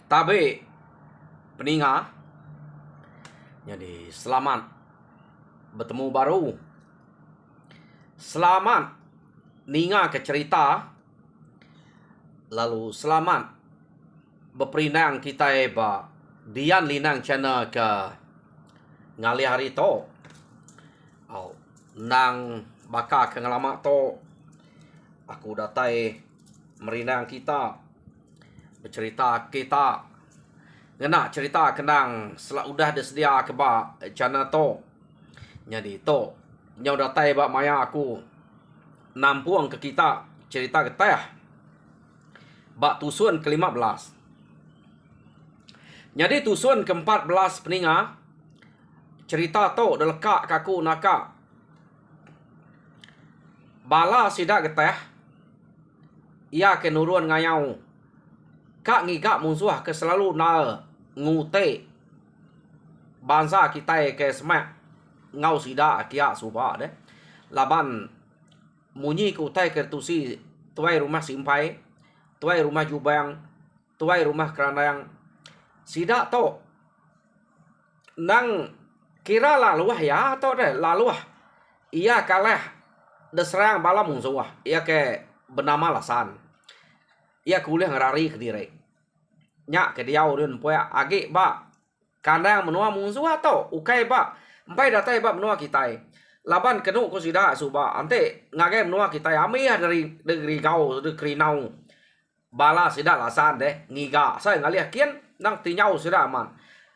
Tapi peninga, jadi selamat bertemu baru. Selamat ninga ke cerita. Lalu selamat berperinang kita ba Dian Linang channel ke ngali hari to. Nang baka ke ngelama to. Aku datai merinang kita bercerita kita ngena cerita kenang udah sedia ke ba channel to. Jadi to nyau datai ba maya aku nampuang ke kita cerita ketah ba tusun ke-15. Jadi tusun ke-14 peninga cerita to deleka kaku naka bala sida getah ia ke nurun ngayau kak ngiga musuh ke selalu na ngute bangsa kita ke semak ngau sida kia suba de laban munyi ku tai ke tusi tuai rumah simpai tuai rumah jubang tuai rumah keranang sida to nang kira laluah ya to de laluah ia kalah deserang bala musuh ia ke bernama lasan ia kuliah ngarari ke diri nya ke diau dun poya age ba kandang menua musuh to ukai ba empai datai ba menua kita laban kenu ko sida suba ante ngage menua kita ami dari kau de krinau bala sida lasan de ngiga saya ngaliah kian nang tinyau sida aman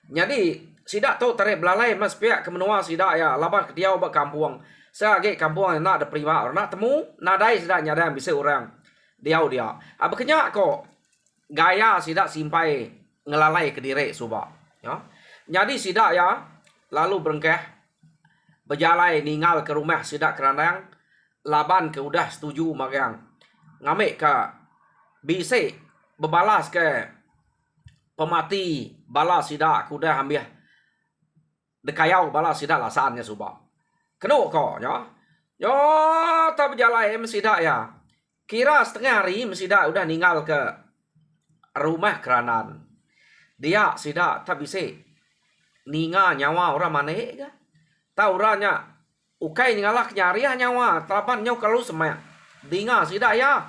jadi sida to tare belalai mas pihak ke menua sida ya laban ke diau ba kampung saya age kampung na ada prima na temu na dai sida nyada bisa orang diau dia abeknya ko gaya sida simpai ngelalai ke dire suba ya jadi sida ya lalu berengkeh berjalai ningal ke rumah sida keranang laban ke udah setuju magang ngamek ke bisa berbalas ke pemati bala sida kuda ambil dekayau bala sida lasannya suba keno ko ya yo tak berjalai sida ya kira setengah hari mesida udah ninggal ke rumah keranan dia sida tak bisa ninga nyawa orang mana ke tahu orangnya ukai ningalah nyari nyawa tapan nyau kalau semaya dinga sida ya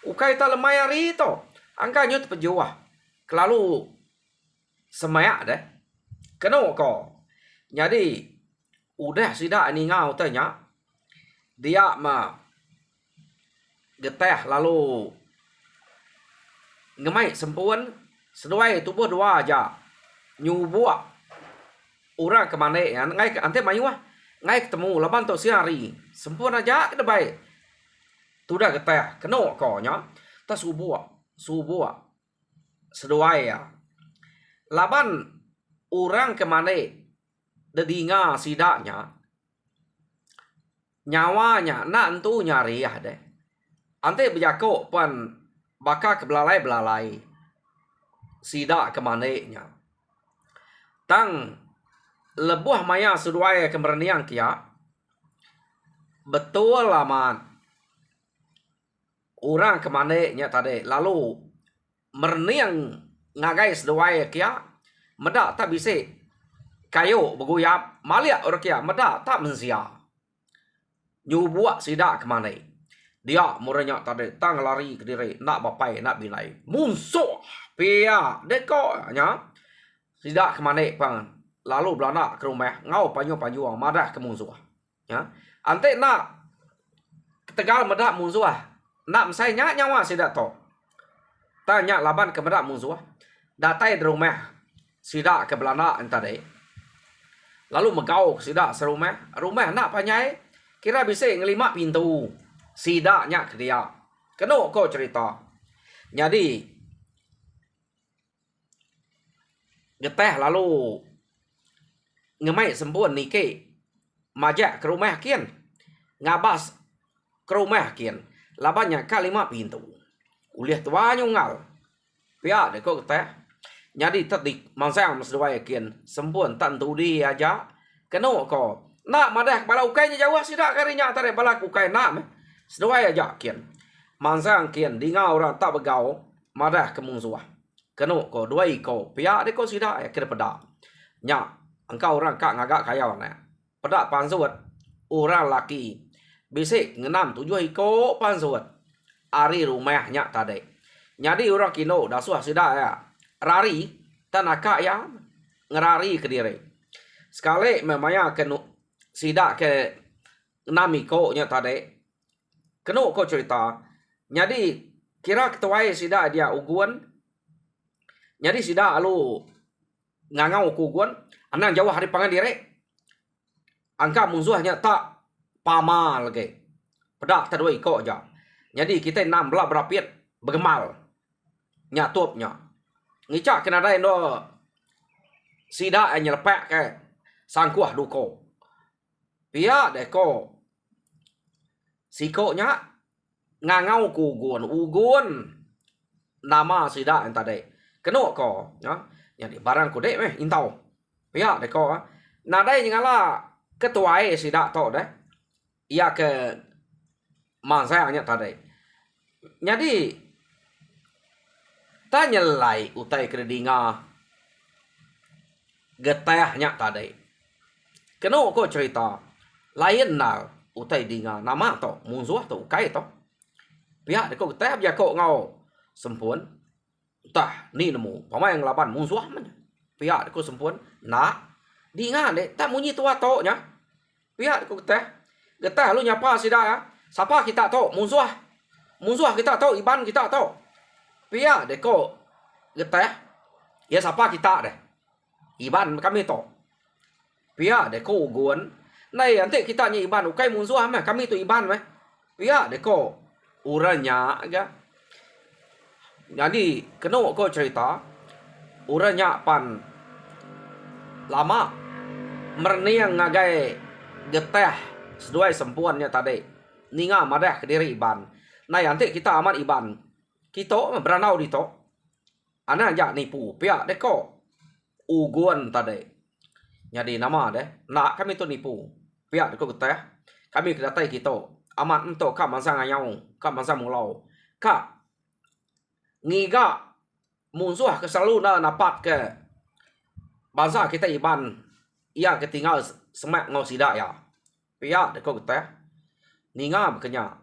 ukai tak lemaya rito angkanya tu pejuah kelalu semaya deh keno ko jadi udah sida ninga utanya dia mah getah lalu ngemai sempuan seduai tubuh dua aja nyubua orang kemana ya ngai ante mayu ngai ketemu laban to siari sempuan aja ke debai tudah getah keno ko nya ta subua seduai ya laban orang kemana dedinga sidaknya nyawanya nak entu nyari ya deh ante bejako pan baka ke belalai sida kemana nya tang lebuh maya seduai kemerniang kia betul laman orang kemana nya tadi lalu merniang ngagai seduai kia meda tak bisa kayo beguyap malia orang kia meda tak mensia nyubuak sida kemana dia muranya tadi tang lari ke diri nak bapai nak binai musuh pia deko nya sida kemana pang lalu belana ke rumah ngau panyu madah ke musuh ya ante nak tegal madah musuh nak mesai nyawa sida to tanya laban ke madah musuh datai di rumah sida ke belana tadi lalu megau sida serumah rumah nak panyai kira bisa ngelima pintu sidaknya ke dia keno ko cerita jadi geteh lalu ngemai sempuan nike majak ke rumah kian ngabas ke rumah kian labannya kalima pintu uliah tua nyungal pia de ko geteh jadi tetik mansang mesdua kian sempuan tentu dia aja keno ko nak madah bala ukainya jauh sidak karinya tare bala ukai nak sedua aja kian mansang kian dinga orang tak begau madah ke musuh Keno ko dua iko pia de ko sida kira peda. Nya engkau orang kak ngagak kaya na. Peda pansuat orang laki. Bisik ngenam 7 iko pansuat. Ari rumahnya tadi. Jadi orang kino dasuah sida ya. Rari tanaka ya ngerari ke diri. Sekali memangnya keno sida ke 6 iko nya tadi. Keno ko cerita. Jadi kira ketuai sida dia uguan. Jadi sida alu ngangau kuguan anang jauh hari pangan dire. Angka musuhnya tak pamal ke. Pedak terdua iko aja. Jadi kita 6 belah berapiat bergemal. Nya tuapnya. Ngicak kena dai no sida nyerpek ke sangkuah duko. Pia deko sikonya ngangau kuguan ugun nama sida yang tadi. Keno ko ya. Jadi barang ko dek meh intau. Pia deko nadai nyala ketuai sida to deh. Ia ke mansanya tadi. Jadi tanya lai utai kredinga getahnya tadi. Keno ko cerita lain nal utai dinga nama to musuh to kai to. Pihak deko getah dia ko ngau sempun. Tah ni nemu pamain ngelaban musuh man. Pihak deko sempun nak dinga de tak munyi tua to nya. Pihak deko getah lu nyapa sida ya. Siapa kita to musuh. Musuh kita to iban kita to. Pihak deko getah ya siapa kita deh. Iban kami to. Pihak deko uguan. Nay nanti kita nya iban ukai musuh mah kami tu iban mah. Pihak deko uranya aja. Jadi kena ko cerita uranya pan lama merniang ngagai getah seduai sempuannya tadi. Ninga madah ke diri iban. Nay nanti kita aman iban. Kita beranau di to. Ana aja nipu pihak deko uguan tadi. Jadi nama deh. Nak kami tu nipu. Pihak deko getah. Kami kedatai kita. Amat untuk kak masa ngayau. Kak masa mulau. Kak. Ngiga. Musuh keselalu na napat ke. Bangsa kita iban. Ia ketinggal semak ngau sidak ya. Pihak deko getah. Ninga berkenya.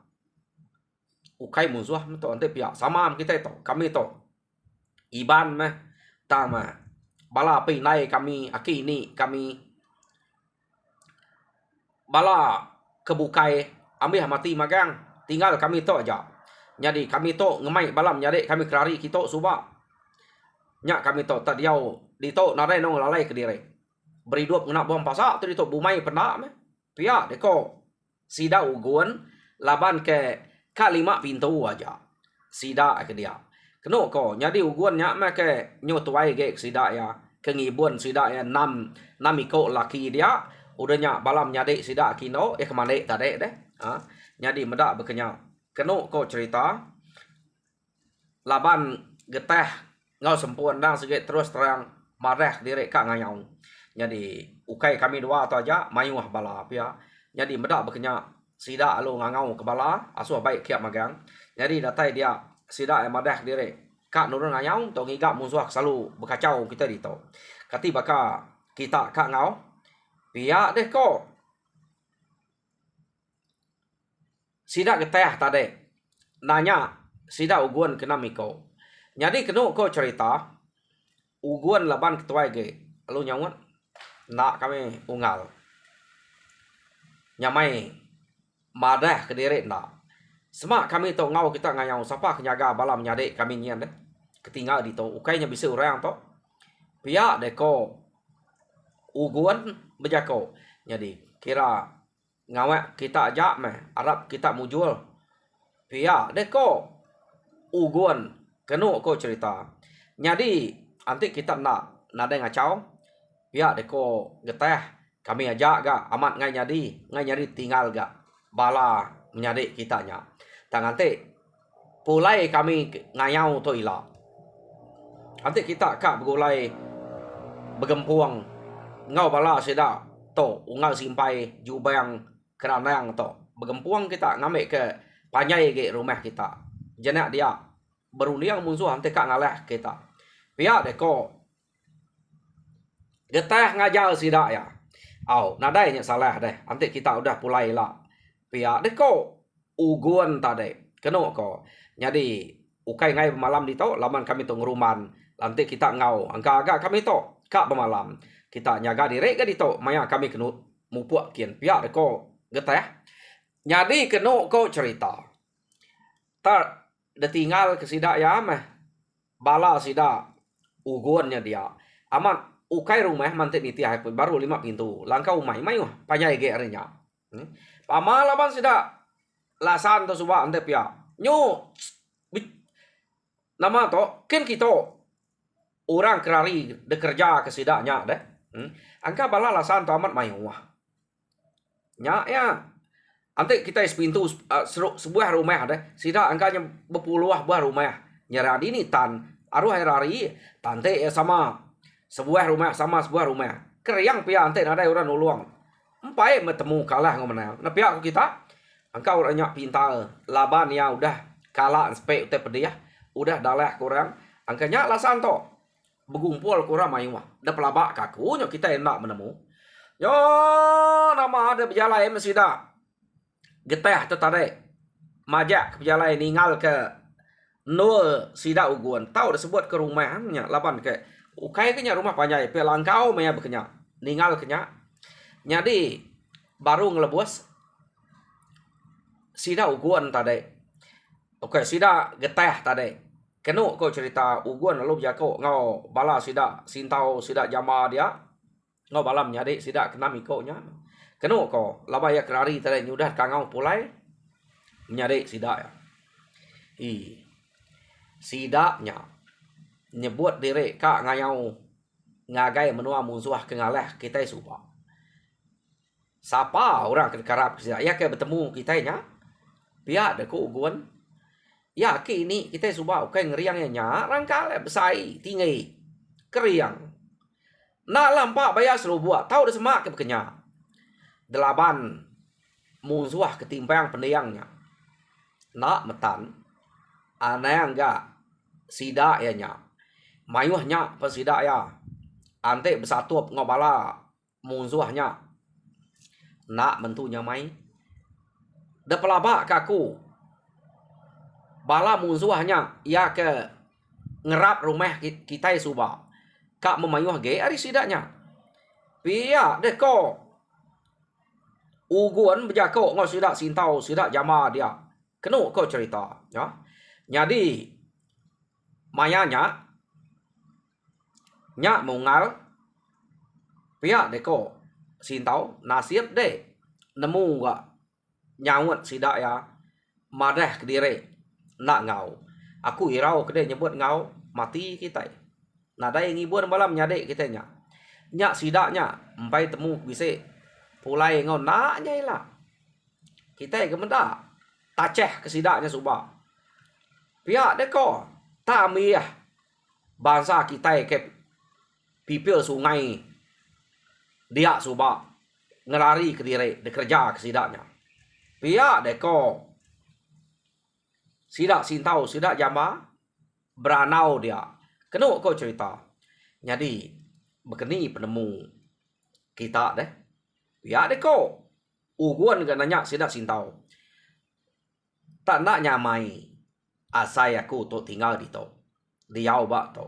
Ukai musuh. Untuk nanti pihak. Sama kita itu. Kami itu. Iban meh. Tama. Bala pi nai kami. Aki ni kami. Bala kebukai. Ambil mati magang. Tinggal kami to aja. Jadi kami to ngemai balam jadi kami kerari kita subak. Nyak kami to tadiau di to nadai nong lalai ke diri. Beridup ngena bom pasak tu di to bumai pena me. Pia deko sida uguan laban ke kalima pintu aja. Sida ke dia. Keno ko jadi uguan nyak me ke nyotuai ge sida ya. Kengibun sida ya 6 iko laki dia. Udahnya balam nyade sida kino kemana tadi deh. Ha? Jadi medak berkenyak. Keno ko cerita laban getah ngau sempuan dang sikit terus terang marah diri kak ngayau. Jadi ukai kami dua tu aja mayuh bala pia. Jadi medak berkenyak sida alu ngangau ke bala asuh baik kiap magang. Jadi datai dia sida marah diri kak nurun ngayau to ngigak musuh selalu berkacau kita di to. Kati baka kita kak ngau pia deh ko. Sida getah tadi. Nanya. Sida uguan kena miko. Jadi kena ko cerita. Uguan laban ketua ge. Lalu nyawat. Nak kami ungal. Nyamai. Madah ke diri nak. Semak kami to ngau kita ngayau. Siapa kenyaga balam nyadek kami nyian deh. Ketinggal di to. Ukainya bisa orang to. Pihak deko. Uguan berjako. Jadi kira. Ngawak kita ajak meh. Arab kita mujul. Pia deko. Uguan. Kenu ko cerita. Jadi. Nanti kita nak. Nada ngacau. Pia deko. Getah. Kami ajak ga. Amat ngai nyadi tinggal ga. Bala menyadi kitanya. Dan nanti. Pulai kami ngayau to ila. Nanti kita kak begulai. Begempuang. Ngau bala sida. To. Ungal simpai. Jubang. Kerana yang to begempuang kita ngambil ke panyai ke rumah kita. Jenak dia berunding musuh nanti kak ngalah kita. Pihak deko getah ngajar sidak ya. Nadainya salah deh. Nanti kita udah mulai lah. Pihak deko uguan tadi. Keno ko. Jadi ukai ngai malam di to laman kami to ngeruman. Nanti kita ngau. Angka agak kami to kak bermalam. Kita nyaga diri ke di to. Maya kami kenu mupuak kian. Pihak deko getah. Jadi keno ko cerita. Tar detinggal ke sidak ya meh. Bala sidak uguannya dia. Aman ukai rumah mantik nitiah baru 5 pintu. Langkau mai wah panyai ge arenya. Pamalaban sidak lasan to suba ante pia. Nyo nama to ken kita orang kerari de kerja ke sidaknya deh. Angka bala lasan to amat mai wah. Nya ya. Ante kita sepintu sebuah rumah deh. Sidak angkanya berpuluh buah rumah. Nyeradi ni tan aru hari tante ya sama sebuah rumah sama sebuah rumah. Keriang pia ante ada orang nuluang. Empai bertemu kalah ngomong. Nah pihak kita engkau banyak pintar laban ya udah kalah spek te pedih udah dalah kurang angkanya lasan to bergumpul kurang main wah da pelabak kaku nyo kita enak menemu yo nama ada berjalan mesti dah getah tu tadi majak ke berjalan ningal ke nol sida uguan tahu disebut ke rumahnya laban ke ukai kenya rumah panjai pe langkau maya bekenya ningal kenya jadi baru ngelebus sida uguan tadi. Oke, sida getah tadi. Keno ko cerita uguan lalu jako ngau bala sida sintau sida jama dia. Ngau balam nyadi sida kena mikonya. Keno ko laba ya kerari tadi nyudah kangau pulai nyadi sida ya. Sidaknya nyebut diri kak ngayau ngagai menua musuh kengalah kita supa. Sapa orang kerap sida ya ke bertemu kitanya. Pihak ada ko uguan. Ya kini kita subah ukai ngeriangnya nya rangkale besai tinggi keriang. Nak lampak bayar serubuak tahu dah semak ke bekenya. Delapan musuh ketimpang pendiangnya. Nak metan aneh enggak sida ya nya. Mayuhnya pesida ya. Ante bersatu ngobala musuhnya. Nak mentunya mai. Da pelabak kaku. Bala musuhnya ya ke ngerap rumah kita subah. Kak memayuh ge ari sidaknya. Pia deko. Uguan berjako ngau sidak sintau sidak jama dia. Kenu ko cerita ya. Jadi mayanya nya mungal pia deko sintau nasib de nemu gak nyawut sidak ya madah ke diri nak ngau aku irau kede nyebut ngau mati kita nada yang ngibun malam nyadek kita nyak sidaknya empai temu bisa pulai ngau nak nyai lah kita ke menda taceh ke sidaknya subah pihak deko tamiah bangsa kita ke pipil sungai dia subah ngelari ke diri bekerja ke sidaknya pihak deko sidak sintau sidak jama beranau dia kena kau cerita jadi begini penemu kita deh pihak deko uguan gak nanya sidak sintau tak nak nyamai asai aku tu tinggal di to dia ubah to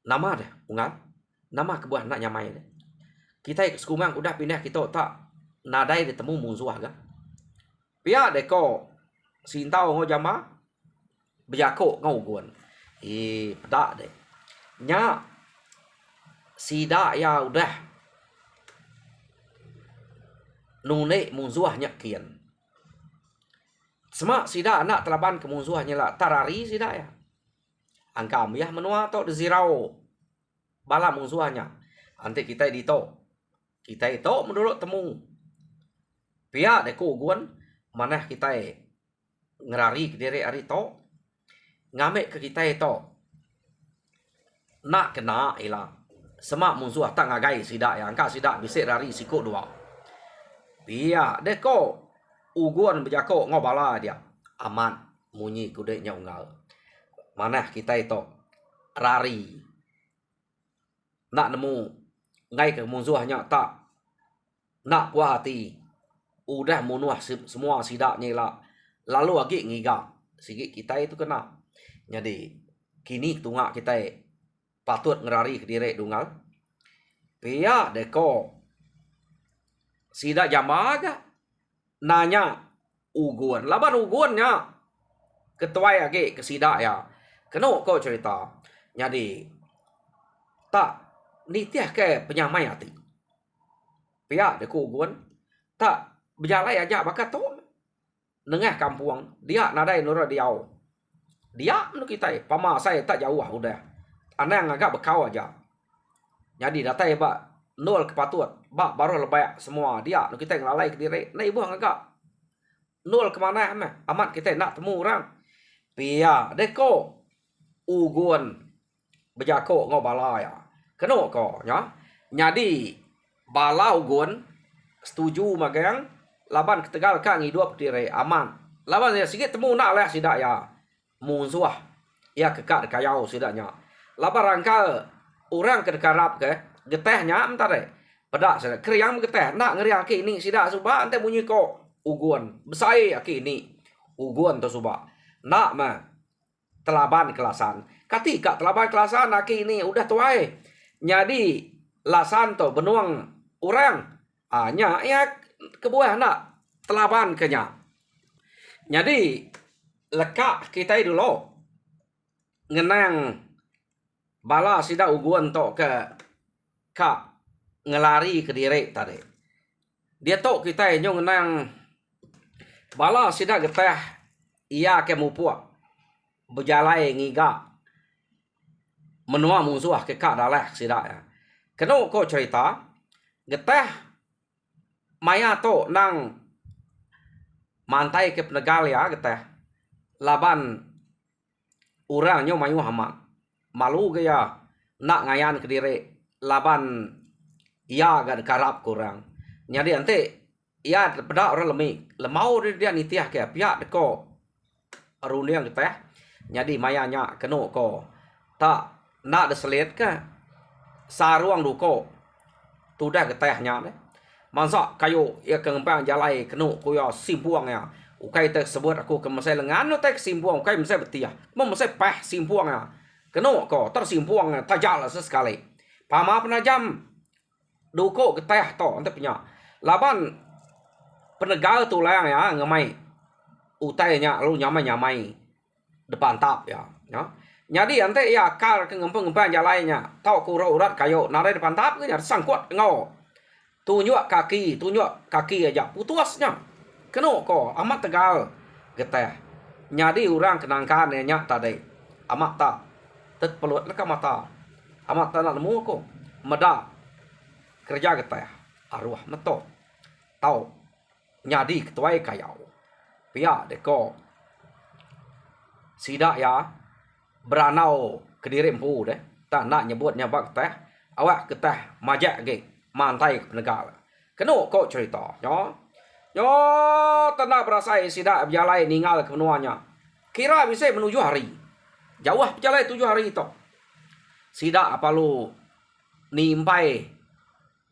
nama deh ungal nama kebuah nak nyamai deh kita sekumang udah pindah kita tak nadai ditemu musuh agak pihak deko sintau ngau jama berjako ngau guan pedak deh nya sida ya udah nune musuhnya kian semak sida anak telaban ke musuhnya lah tarari sida ya angkam ya menua to zirau bala musuhnya nanti kita itu menurut temu pihak deko guan mana kita ngerari ke diri ari to ngamek ke kita itu nak kena ilah semak musuh tak ngagai sidak ya angka sidak bisa rari siku dua pihak deko uguan berjako ngobala dia aman munyi kudenya unggal mana kita itu rari nak nemu ngai ke musuhnya tak nak puas hati udah munuh semua sidaknya lah lalu lagi ngiga sigi kita itu kena jadi kini tungak kita patut ngerari ke diri dungal pia deko sidak jamaga nanya uguan laban uguannya ketuai lagi ke sidak ya kena kau cerita jadi tak nitiah ke penyamai hati pia deko uguan tak berjalan aja bakat tu nengah kampung dia nadai nura diau dia nu kita pama saya tak jauh udah anang agak bekau aja jadi datai ba nol kepatut ba baru lebay semua dia nu kita ngelalai ke diri na ibu agak nol kemana amat kita nak temu orang pia deko ugun bejako ngobala ya keno ko ya jadi bala ugun setuju magang laban ketegal ka ngiduap diri aman laban ya sikit temu nak lah sidak ya musuh ya kekat kayau sidaknya laban rangka orang ke dekarap ke getehnya entar pedak saya kriang geteh nak ngeri aki ini sidak suba ante bunyi ko uguan besai aki ini uguan to suba nak mah telaban kelasan katika telaban kelasan aki ini udah tuai jadi lasan to benuang orang hanya ya kebuah nak telaban kenya jadi lekak kita dulu ngenang bala sida uguan to ke kak ngelari ke diri tadi dia to kita nyong ngenang bala sida geteh ia ke mupua berjalai ngiga menua musuh ke kak dalah sida ya keno ko cerita geteh maya to nang mantai ke penegal ya geteh laban urangnya mayu hama malu ke ya nak ngayan ke diri laban ia gak karap kurang jadi ante ia pada orang lemau dia nitiah ke pihak deko aruniang geteh jadi mayanya keno ko tak nak deselit ke saruang duko tudah getehnya deh masa kayu ya kengempang jalai kenu kuya simpuang ya ukai tak sebut aku ke mesai lengan no tak simpuang ukai mesai betia mau mesai pah simpuang ya kenu ko tersimpuang tajal sesekali pama penajam duko geteh to ante punya laban penegal tulang ya ngemai utainya lu nyamai depan tap ya jadi ante ya kar kengempang jalainya tau kuro urat kayu nare depan tap nya sangkut ngau tunjuk kaki aja putusnya keno ko amat tegal geteh jadi orang kenangkan nya tadi amat tak tet pelut leka mata amat tak nak nemu ko meda kerja geteh arwah meto tau nyadi ketuai kayau pia deko sidak ya beranau kediri empu deh tak nak nyebutnya bak teh awak keteh majak ge mantai penegak keno kok cerita yo tanah berasai sidak berjalai ninggal ke benuanya kira bisa menuju hari jauh berjalai 7 hari itu sidak apa lu nimpai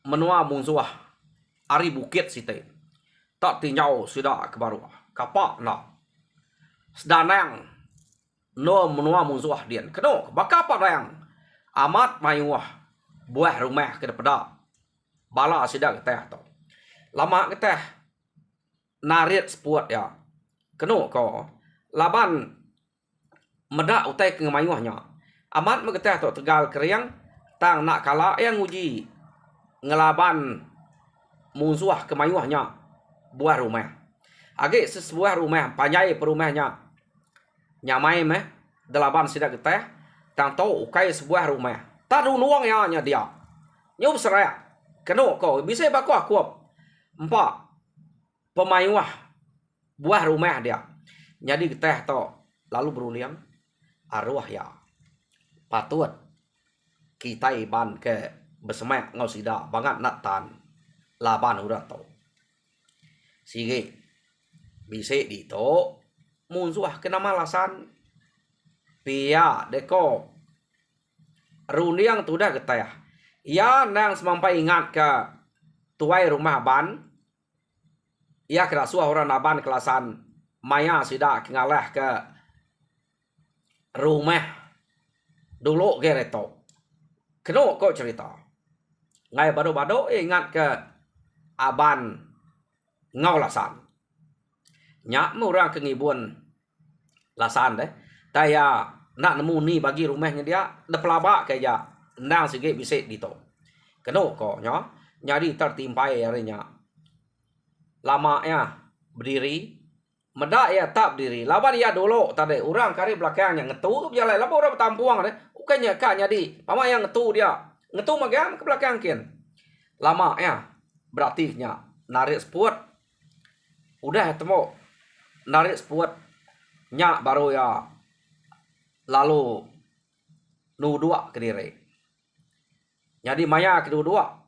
menua musuh ari bukit site tak tinjau sidak ke baru kapak nak sedanang no menua musuh dian keno bakapa yang amat mayuah buah rumah ke depan bala sidak geteh to lama geteh narit sepuat ya keno ko laban medak utai ke mayuahnya amat megeteh to tegal keriang tang nak kala yang uji ngelaban musuh ke mayuahnya buah rumah age sebuah rumah panjai perumahnya nyamai meh delapan sidak geteh tang to ukai sebuah rumah tadu nuang ya nya dia nyub serak keno ko bisa baku akuap empat pemayuah buah rumah dia jadi geteh to lalu beruliang arwah ya patut kita iban ke besemak ngau sida banget nak tan laban udah to sige bisa di to musuh kena malasan pia deko runiang tu dah getah. Ya nang semampai ingat ke tuai rumah ban. Ya kira suah orang naban kelasan maya sida kingalah ke rumah dulu ke reto. Keno kok cerita. Ngai bado-bado ingat ke aban ngau lasan. Nyak murang ke ngibun lasan deh. Taya nak nemu ni bagi rumahnya dia de pelaba ke ya nang sikit bisik dito. Keno kok nya nyari tertimpai harinya. Lama ya berdiri medak ya tak berdiri laban ya dulu tadi orang kari belakangnya ngetu ke jalan laban orang bertampuang deh bukannya kak nyadi pama yang ngetu dia ngetu magam ke belakang kian lama ya berarti nya narik sport udah temu narik sport nya baru ya lalu nu dua ke diri jadi maya kedua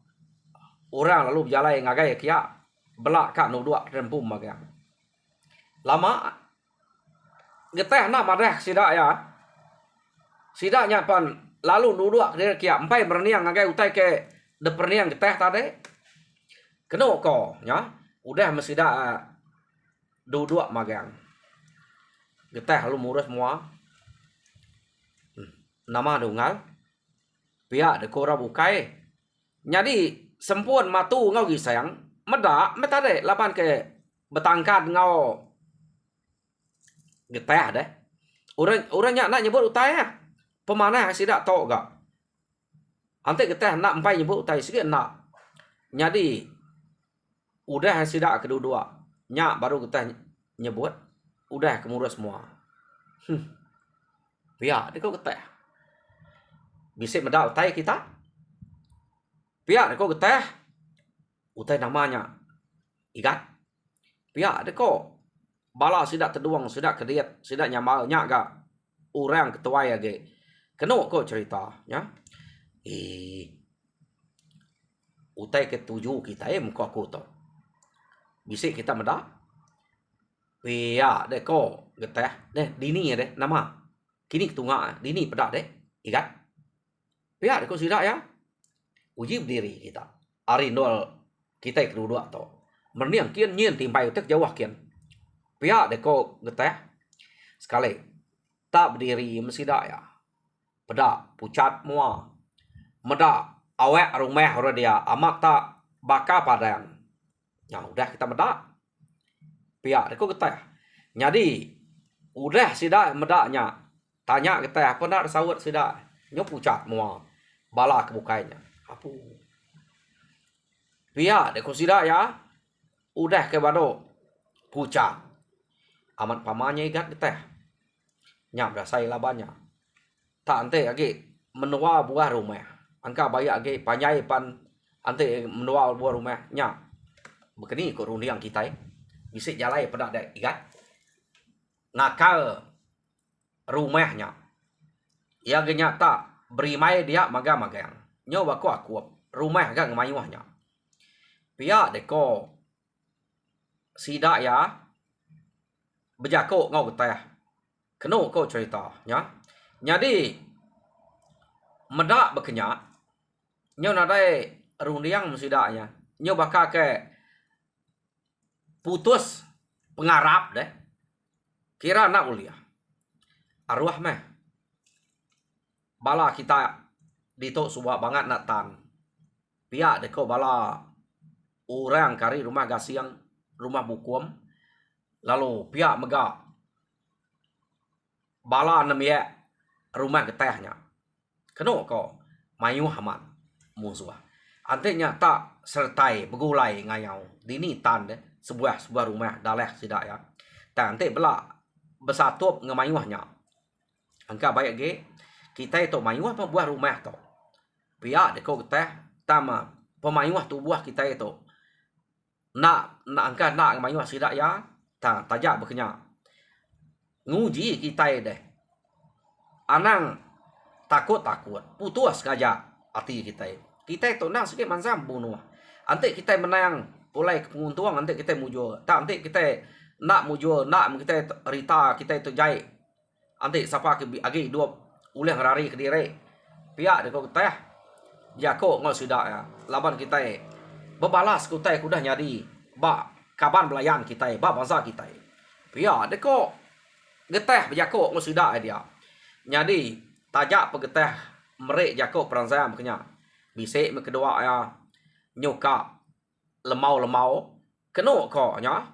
orang lalu berjalan ngagai kia belak kak nu dua rempum magam lama geteh nak marah sida ya sidanya pan lalu nuduk dia kia empai berniang ngagai utai ke de perniang geteh tadi keno ko nya udah mesida duduk magang geteh lalu murus semua nama dungal pihak de kora bukai jadi sempun matu ngau gisayang medak metade lapan ke betangkat ngau geteh deh. Orangnya nak nyebut utai ya. Pemanah sidak tahu gak. Ante geteh nak empai nyebut utai sikit nak. Jadi udah sidak kedua-dua. Nyak baru geteh nyebut. Udah kemurus semua. Pihak dia kau geteh. Bisik medak utai kita. Pihak dia kau geteh. Utai namanya igat. Pihak dia kau bala sidak terduang, sidak kediat, sidak nyamal nyak gak orang ketua ya ge. Keno kok cerita nya. Utai ketujuh kita muka aku to. Bisik kita medak. Ya deh ko geteh deh dini ya deh nama. Kini ketunga dini pedak deh. Ikat. Ya deh ko sidak ya. Uji berdiri kita. Arindol kita kedua to. Merniang kian nyin timpai utek jawah kian. Pihak deko geteh sekali tak berdiri mesida ya pedak pucat mua medak awek rumah orang dia amak tak baka padang ya udah kita medak pihak deko geteh jadi udah sida medaknya tanya geteh apa nak sawut sida nyo pucat mua bala kebukainya apu pihak deko sida ya udah ke bado pucat amat pamannya igat geteh. Nyak berasai labannya. Tak ante lagi menua buah rumah. Angka bayak lagi panjai pan ante menua buah rumah. Nyak. Begini kok runiang kita. Bisik jalai pedak dek igat. Ngakal rumahnya. Ya genyak tak beri mai dia magang-magang. Nyo baku aku rumah agak ngemayuahnya. Pihak deko sidak ya bejako ngau geteh. Keno kau cerita nya. Jadi medak bekenyak nyo nadai rundiang mesidaknya. Nyo bakal ke putus pengarap deh. Kira nak uliah. Arwah meh. Bala kita ditok subak banget nak tan. Pihak deko bala orang kari rumah gasiang, rumah bukum. Lalu pihak megak bala nemye rumah getehnya. Keno ko mayu haman musuh. Antenya tak sertai begulai ngayau. Dini tan deh sebuah rumah daleh sidak ya. Tak ante bela besatup ngemayuhnya. Angka baik ge kita itu mayuh buah rumah to. Pihak deko geteh tama pemayuh tu buah kita itu. Nak angka nak ngemayuh sidak ya. Tajak berkenyak. Nguji kita deh. Anang takut-takut. Putus kajak hati kita. Kita itu nak sikit mansam bunuh. Ante kita menang pulai penguntuang. Ante kita mujur. Tak ante kita nak mujur. Nak kita rita kita itu jai. Ante siapa agi dua ulih rari ke diri. pihak de ko teh jako ngol sida ya laban kita bebalas ku teh kudah nyadi ba kaban belayan kita ba bangsa kita pihak de ko geteh jako ngol sida dia nyadi tajak pegeteh merek jako peransaya makanya bisik me kedua ya nyoka lemau keno ko nya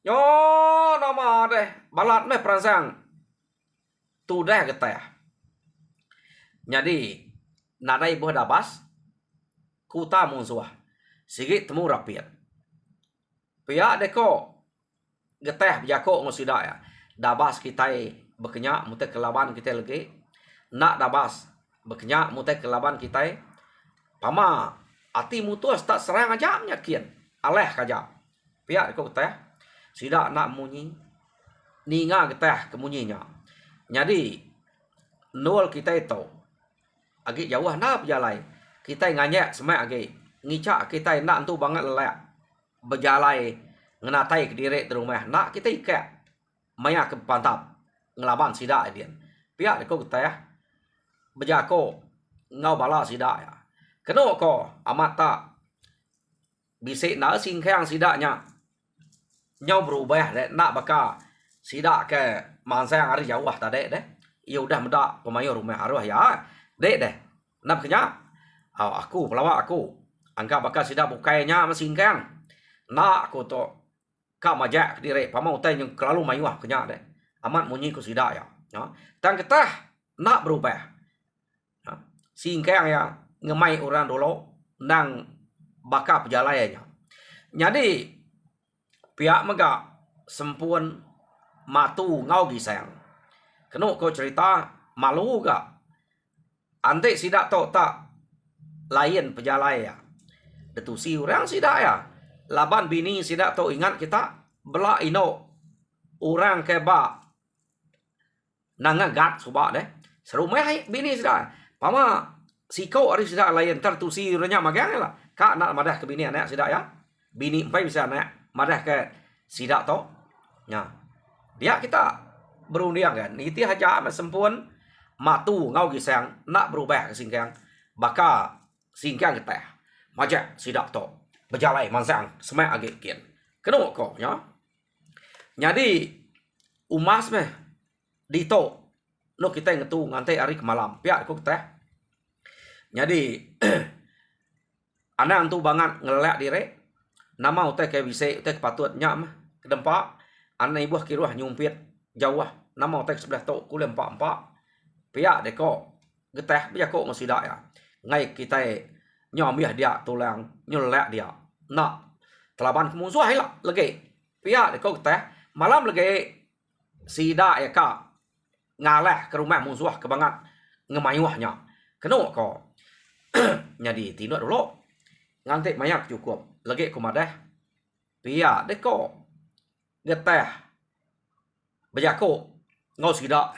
nyo nama deh balat me peransang tu deh geteh jadi nadai buah dabas kuta musuh sigit temu rapiat pihak deko geteh jako ngosida ya dabas kita bekenyak mute kelaban kita lagi nak dabas bekenyak mute kelaban kita pama ati mutus tak serang aja nyakian aleh kaja pihak deko geteh sida nak munyi ninga geteh kemunyinya jadi nol kita itu agi jauh na berjalai kita nganya semak agi ngicak kita nak tu banget lelak berjalai ngenatai ke diri rumah nak kita ikat maya ke pantap ngelaban sida dia pihak deko kita ya berjako ngau bala sida ya keno ko amata bisik na singkang sidanya nyau berubah deh nak baka sida ke mansang hari jauh tadi deh ya udah meda pemayo rumah arwah ya dek deh nak kenya aku pelawak aku angka bakal sida bukainya masingkang nak aku to ka majak dire pamau teh yang kelalu mayuah kenya deh amat munyi ku sida ya tang ketah nak berubah singkang ya ngemai orang dulu nang baka pejalayanya jadi pihak mega sempun matu ngau gisang keno ko cerita malu ga ante sida to tak lain pejalai ya detusi orang sida ya laban bini sida to ingat kita bela ino orang keba nangagat suba deh seru meh bini sida pama siko ari sida lain tertusi renya magang lah kak nak madah ke bini anak sida ya bini empai bisa anak madah ke sida to nya dia kita berundiang kan niti haja sempun matu ngau gisang nak berubah ke singkang baka singkang kita majak sidak to berjalai mansang semak age kian keno ko nya jadi umas meh dito no kita ngetu ngantai hari ke malam pihak ko teh jadi anak tu banget ngelak dire nama utek ke bise utek patut nya mah kedempa anak ibu kiruah nyumpit jauh nama utek sebelah to kulem empat pihak deko geteh bijako masida ya ngai kita nyomiah dia tulang nyolek dia nak telaban kemusuh lah lagi pihak deko geteh malam lagi sida ya ka ngaleh ke rumah musuh kebangat ngemayuahnya keno ko jadi tindak dulu nganti mayak cukup lagi kumadah pihak deko geteh bijako ngau sida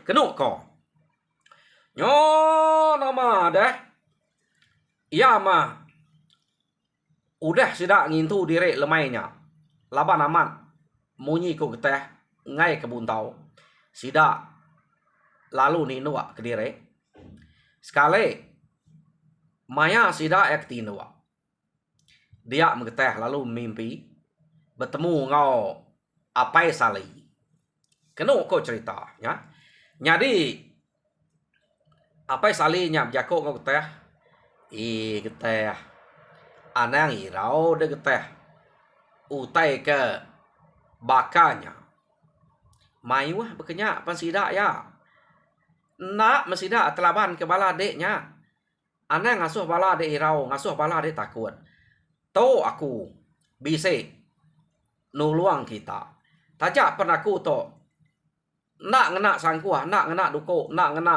keno ko nyo nama deh iya mah udah sida ngintu diri lemainya laban aman munyi ko geteh ngai kebuntau sida lalu ninua ke diri sekali maya sida ektinua dia mengeteh lalu mimpi bertemu ngau apai sali keno ko cerita ya jadi apa salinya jako ngau geteh geteh anang irau de geteh utai ke bakanya mayuah bekenya pan sida ya nak mesida telaban ke bala deknya anang ngasuh bala dek irau ngasuh bala dek takut to aku bise nuluang kita tajak pernah aku to nak ngena sangkuah nak ngena duko nak ngena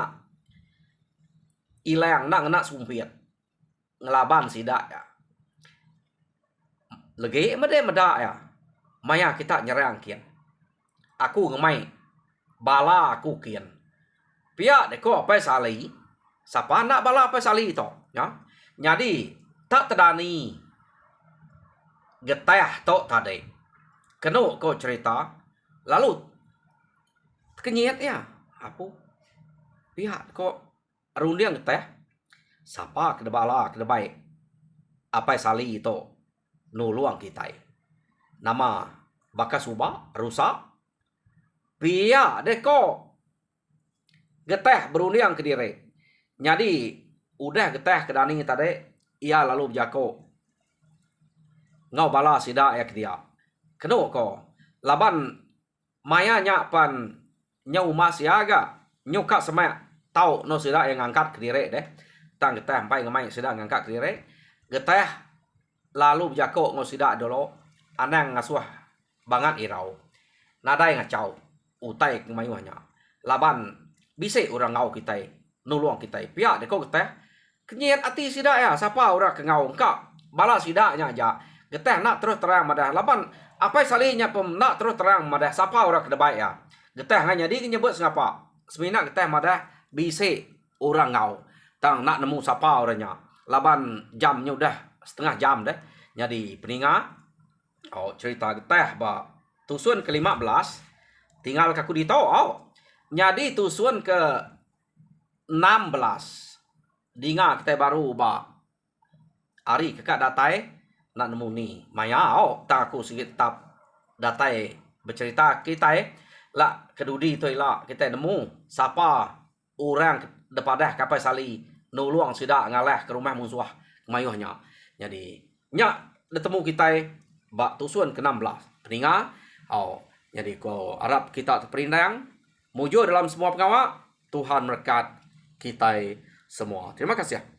ilang nak ngena sumpit ngelaban sida ya lagi meda ya maya kita nyerang kian aku ngemai bala aku kian pihak deko apa sali sapa nak bala apa sali to ya jadi tak tedani getah to tadi keno ko cerita lalu kenyet ya apa pihak kok rundiang teh sapa ke bala ke baik apa sali itu nuluang kita nama bakas ubah rusak pia deko geteh berundiang ke diri jadi udah geteh ke dani tadi ia lalu berjako ngau bala sida ya ke dia keno ko laban maya nyapan nyau masiaga nyuka semak tau no sida yang ngangkat ke diri deh tang geteh sampai ngamai sida ngangkat ke diri geteh lalu berjako ngau sida dulu anang ngasuh bangat irau nadai ngacau utai kemayuhnya laban bise orang ngau kita nuluang kita pihak deko geteh kenyian ati sida ya siapa orang ke ngau engkak bala sidanya aja geteh nak terus terang madah laban apa salinya pem nak terus terang madah siapa orang ke baik ya geteh hanya di nyebut ngapa semina geteh madah bise orang ngau tang nak nemu siapa orangnya laban jamnya udah setengah jam deh jadi peninga oh cerita geteh ba tusun ke-15 tinggal kaku dito oh jadi tusun ke-16 dinga kita baru ba hari kakak datai nak nemu ni maya oh tak aku sikit tap datai bercerita kita lah kedudi tu lah kita nemu siapa orang depadah kapai sali nuluang sida ngalah ke rumah musuh kemayuhnya jadi nyak ketemu kita bak tusun ke-16 peninga oh jadi ko Arab kita terperindang mujur dalam semua pengawak Tuhan berkat kita semua terima kasih.